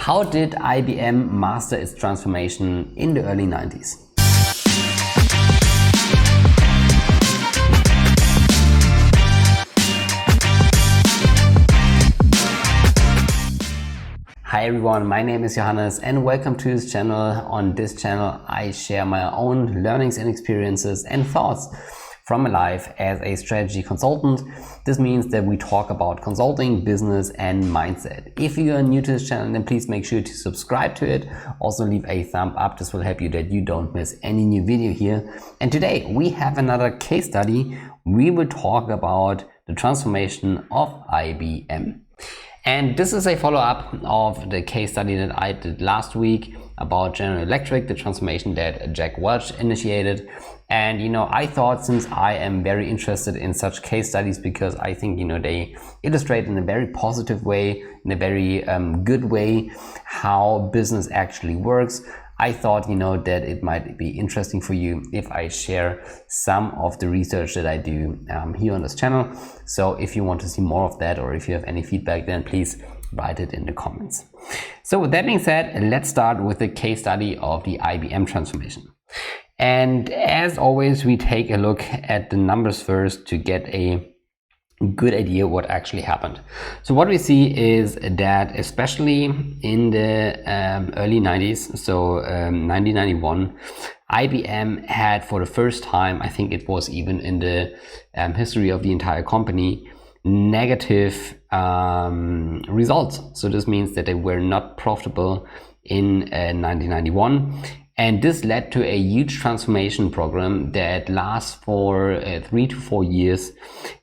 How did IBM master its transformation in the early 90s? Hi everyone, my name is Johannes and welcome to this channel. On this channel I share my own learnings and experiences and thoughts from my life as a strategy consultant. This means that we talk about consulting, business and mindset. If you are new to this channel, then please make sure to subscribe to it. Also leave a thumb up. This will help you that you don't miss any new video here. And today we have another case study. We will talk about the transformation of IBM. And this is a follow-up of the case study that I did last week about General Electric, the transformation that Jack Welch initiated. And I thought, since I am very interested in such case studies because I think they illustrate in a very positive way, in a very good way, how business actually works, I thought that it might be interesting for you if I share some of the research that I do here on this channel. So if you want to see more of that, or if you have any feedback, then please write it in the comments. So with that being said, let's start with the case study of the IBM transformation. And as always, we take a look at the numbers first to get a good idea what actually happened. So what we see is that especially in the early 90s, so 1991, IBM had, for the first time, I think it was even in the history of the entire company, negative results. So this means that they were not profitable in 1991. And this led to a huge transformation program that lasts for 3 to 4 years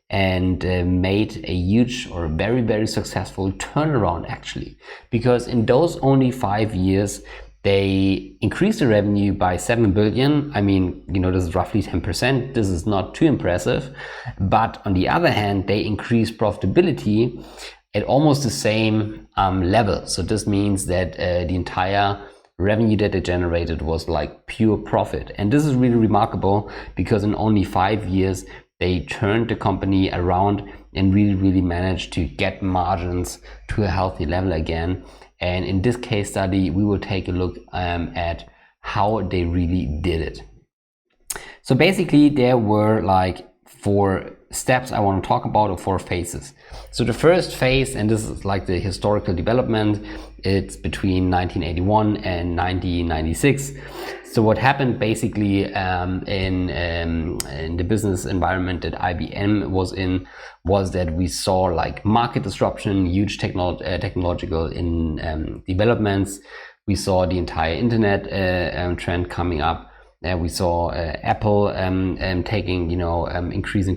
and made a huge or very, very successful turnaround actually. Because in those only 5 years, they increased the revenue by 7 billion. I mean, this is roughly 10%. This is not too impressive. But on the other hand, they increased profitability at almost the same level. So this means that the entire revenue that they generated was like pure profit. And this is really remarkable because in only 5 years, they turned the company around and really managed to get margins to a healthy level again. And in this case study, we will take a look at how they really did it. So basically, there were like 4 steps I want to talk about, or 4 phases. So the first phase, and this is like the historical development, it's between 1981 and 1996. So what happened basically in the business environment that IBM was in was that we saw like market disruption, huge technological developments. We saw the entire internet trend coming up. We saw Apple taking, increasing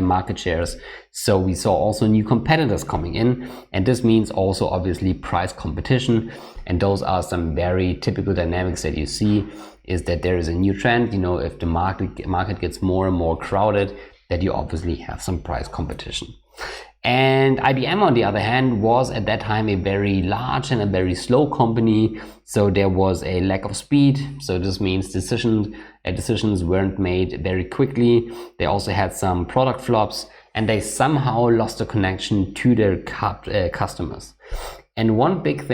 market shares. So we saw also new competitors coming in, and this means also obviously price competition. And those are some very typical dynamics that you see, is that there is a new trend. If the market gets more and more crowded, that you obviously have some price competition. And IBM, on the other hand, was at that time a very large and a very slow company. So there was a lack of speed. So this means decisions weren't made very quickly. They also had some product flops, and they somehow lost the connection to their customers. And one big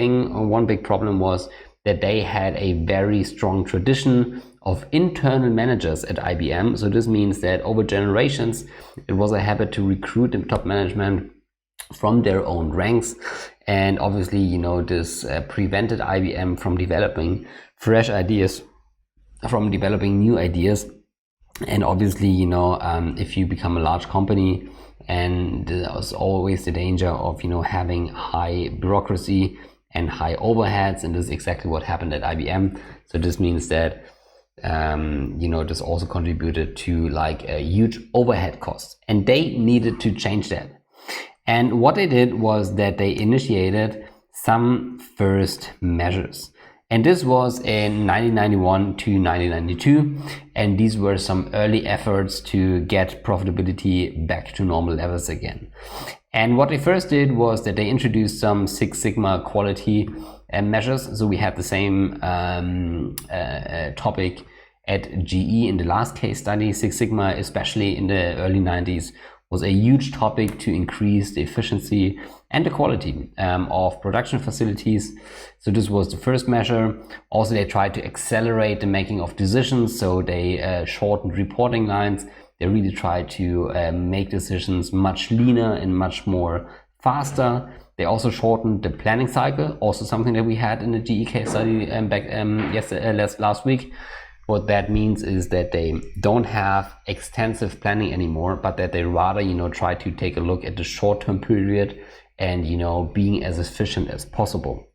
problem was that they had a very strong tradition of internal managers at IBM. So this means that over generations, it was a habit to recruit the top management from their own ranks. And obviously, this prevented IBM from developing fresh ideas, from developing new ideas. And obviously, if you become a large company, and there's always the danger of, having high bureaucracy and high overheads. And this is exactly what happened at IBM. So this means that this also contributed to like a huge overhead costs, and they needed to change that. And what they did was that they initiated some first measures. And this was in 1991 to 1992. And these were some early efforts to get profitability back to normal levels again. And what they first did was that they introduced some Six Sigma quality measures. So we had the same topic at GE in the last case study. Six Sigma, especially in the early 90s, was a huge topic to increase the efficiency and the quality of production facilities. So this was the first measure. Also, they tried to accelerate the making of decisions, so they shortened reporting lines. They really tried to make decisions much leaner and much more faster. They also shortened the planning cycle, also something that we had in the GE case study last week. What that means is that they don't have extensive planning anymore, but that they rather, try to take a look at the short-term period and, being as efficient as possible.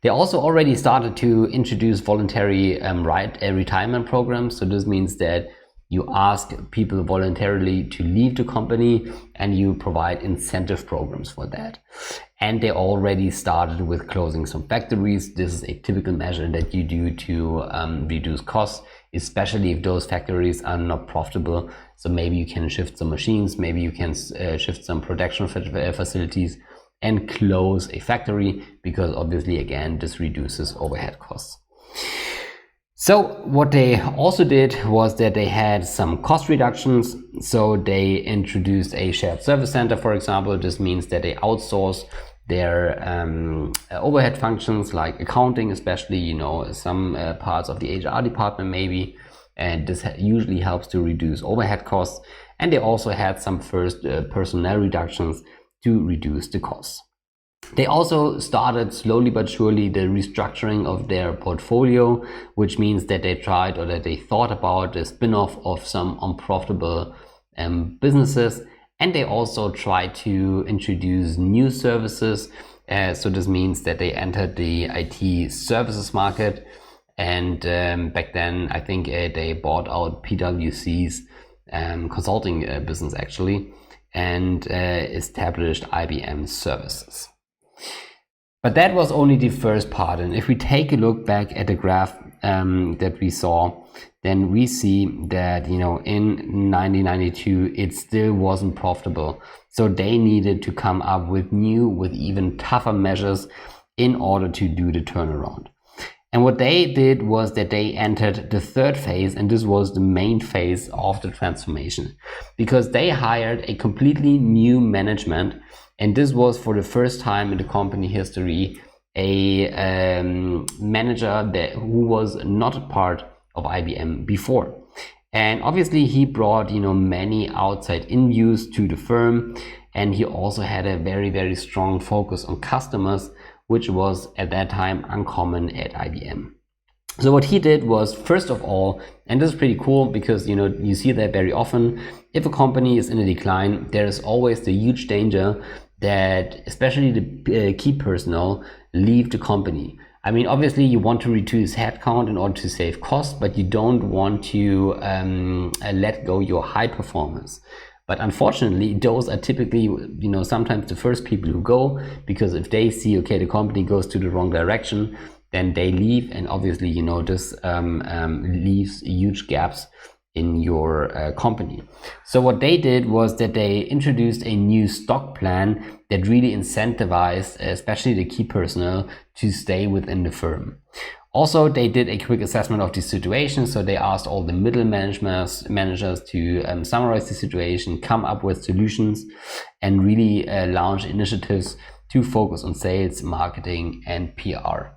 They also already started to introduce voluntary retirement programs. So this means that you ask people voluntarily to leave the company and you provide incentive programs for that. And they already started with closing some factories. This is a typical measure that you do to reduce costs, especially if those factories are not profitable. So maybe you can shift some machines, maybe you can shift some production facilities and close a factory, because obviously, again, this reduces overhead costs. So what they also did was that they had some cost reductions. So they introduced a shared service center, for example. This means that they outsource their overhead functions like accounting, especially, some parts of the HR department maybe. And this usually helps to reduce overhead costs. And they also had some first personnel reductions to reduce the costs. They also started slowly but surely the restructuring of their portfolio, which means that they tried, or that they thought about, the spin-off of some unprofitable businesses. And they also tried to introduce new services. So this means that they entered the IT services market. And back then, I think they bought out PwC's consulting business actually, and established IBM services. But that was only the first part. And if we take a look back at the graph that we saw, then we see that, in 1992, it still wasn't profitable. So they needed to come up with even tougher measures in order to do the turnaround. And what they did was that they entered the third phase, and this was the main phase of the transformation, because they hired a completely new management. And this was for the first time in the company history, a manager who was not a part of IBM before. And obviously he brought, many outside-in views to the firm. And he also had a very, very strong focus on customers, which was at that time uncommon at IBM. So what he did was, first of all, and this is pretty cool because, you see that very often, if a company is in a decline, there is always the huge danger that especially the key personnel leave the company. I mean, obviously you want to reduce headcount in order to save costs, but you don't want to let go your high performers. But unfortunately, those are typically, sometimes the first people who go, because if they see, okay, the company goes to the wrong direction, then they leave. And obviously, this leaves huge gaps in your company. So what they did was that they introduced a new stock plan that really incentivized, especially the key personnel, to stay within the firm. Also, they did a quick assessment of the situation. So they asked all the middle managers to summarize the situation, come up with solutions, and really launch initiatives to focus on sales, marketing, and PR.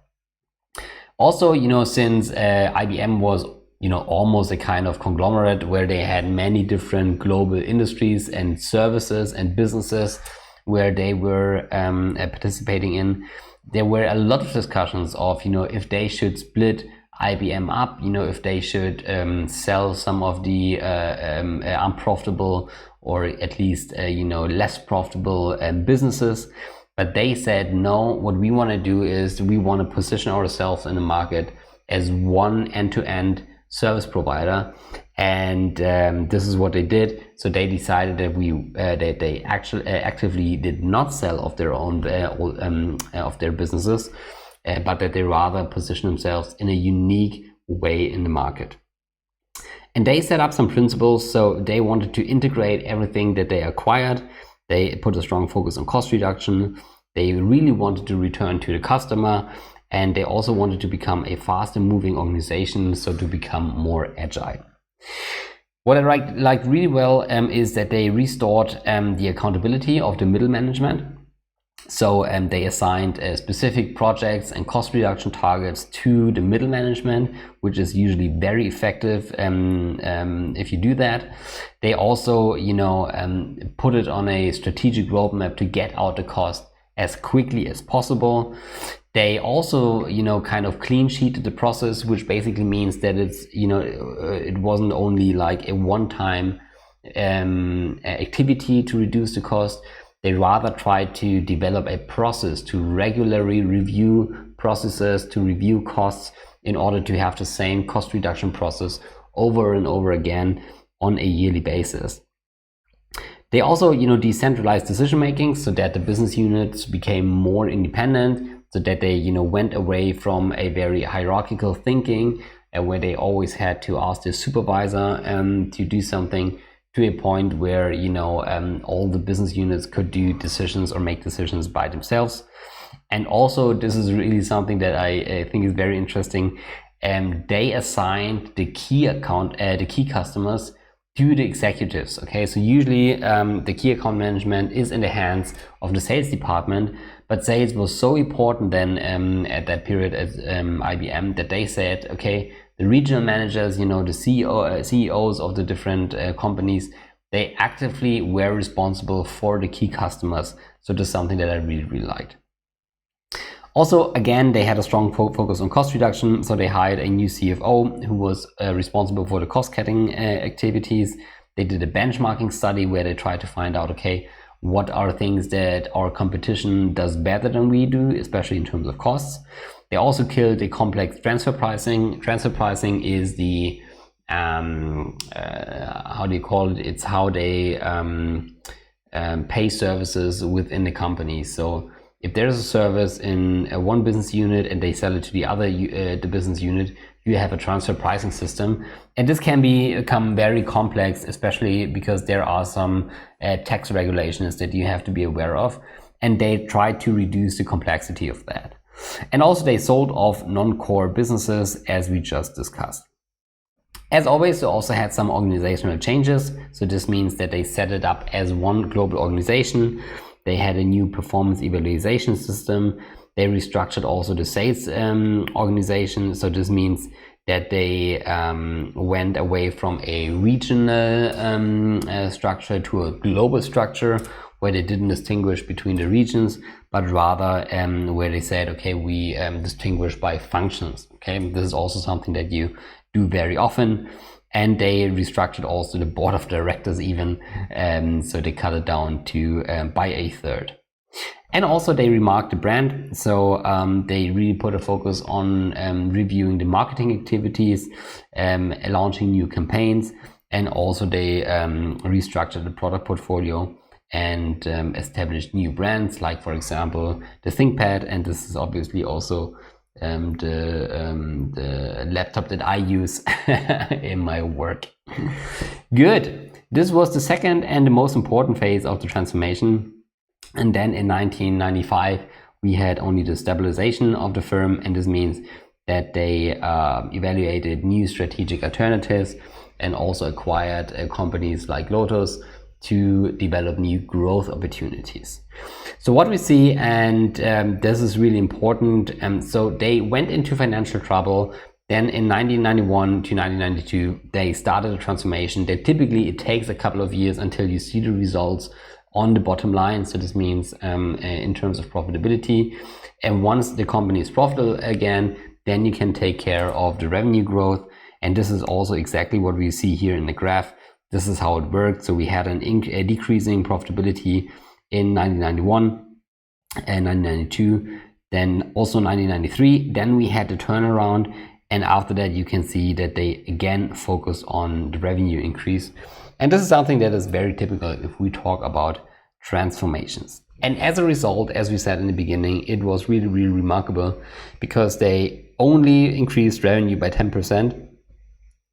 Also, since IBM was almost a kind of conglomerate where they had many different global industries and services and businesses where they were participating in, there were a lot of discussions of, if they should split IBM up, if they should sell some of the unprofitable, or at least, less profitable businesses. But they said, no, what we want to do is we want to position ourselves in the market as one end-to-end service provider. And this is what they did. So they decided that they actually actively did not sell of their own of their businesses, but that they rather position themselves in a unique way in the market. And they set up some principles. So they wanted to integrate everything that they acquired. They put a strong focus on cost reduction. They really wanted to return to the customer. And they also wanted to become a faster moving organization, so to become more agile. What I liked really well is that they restored the accountability of the middle management. So they assigned specific projects and cost reduction targets to the middle management, which is usually very effective if you do that. They also, put it on a strategic roadmap to get out the cost as quickly as possible. They also, kind of clean sheeted the process, which basically means that it's, it wasn't only like a one-time activity to reduce the cost. They rather try to develop a process to regularly review processes, to review costs in order to have the same cost reduction process over and over again on a yearly basis. They also, decentralized decision making so that the business units became more independent, so that they, went away from a very hierarchical thinking where they always had to ask their supervisor to do something, to a point where all the business units could do decisions or make decisions by themselves. And also, this is really something that I think is very interesting. They assigned the key customers to the executives. Okay, so usually the key account management is in the hands of the sales department, but sales was so important then at that period at IBM that they said, okay, the regional managers, the CEOs of the different companies, they actively were responsible for the key customers. So this is something that I really, really liked. Also, again, they had a strong focus on cost reduction. So they hired a new CFO who was responsible for the cost-cutting activities. They did a benchmarking study where they tried to find out, okay, what are things that our competition does better than we do, especially in terms of costs. They also killed the complex transfer pricing. Transfer pricing is the, how do you call it? It's how they pay services within the company. So if there's a service in one business unit and they sell it to the other the business unit, you have a transfer pricing system. And this can become very complex, especially because there are some tax regulations that you have to be aware of. And they try to reduce the complexity of that. And also they sold off non-core businesses, as we just discussed. As always, they also had some organizational changes. So this means that they set it up as one global organization. They had a new performance evaluation system. They restructured also the sales organization. So this means that they went away from a regional structure to a global structure, where they didn't distinguish between the regions, but rather where they said, okay, we distinguish by functions. Okay, this is also something that you do very often. And they restructured also the board of directors even, so they cut it down to by a third. And also they remarked the brand, so they really put a focus on reviewing the marketing activities, launching new campaigns, and also they restructured the product portfolio and established new brands, like for example the ThinkPad, and this is obviously also the laptop that I use in my work. Good. This was the second and the most important phase of the transformation. And then in 1995, we had only the stabilization of the firm, and this means that they evaluated new strategic alternatives and also acquired companies like Lotus to develop new growth opportunities. So what we see, and this is really important, so they went into financial trouble. Then in 1991 to 1992, they started a transformation that typically it takes a couple of years until you see the results on the bottom line. So this means in terms of profitability. And once the company is profitable again, then you can take care of the revenue growth. And this is also exactly what we see here in the graph. This is how it worked. So we had a decreasing profitability in 1991 and 1992, then also 1993. Then we had the turnaround. And after that, you can see that they again focus on the revenue increase. And this is something that is very typical if we talk about transformations. And as a result, as we said in the beginning, it was really, really remarkable because they only increased revenue by 10%,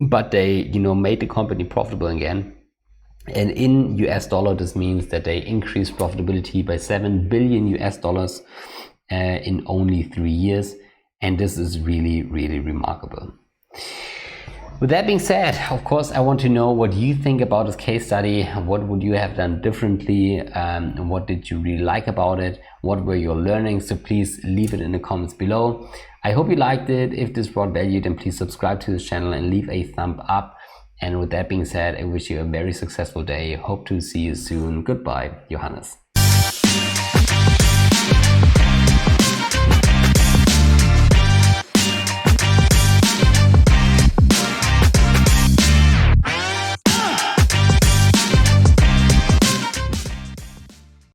but they, made the company profitable again. And in US dollar, this means that they increased profitability by $7 billion in only 3 years. And this is really, really remarkable. With that being said, of course, I want to know what you think about this case study. What would you have done differently? What did you really like about it? What were your learnings? So please leave it in the comments below. I hope you liked it. If this brought value, then please subscribe to this channel and leave a thumb up. And with that being said, I wish you a very successful day. Hope to see you soon. Goodbye, Johannes.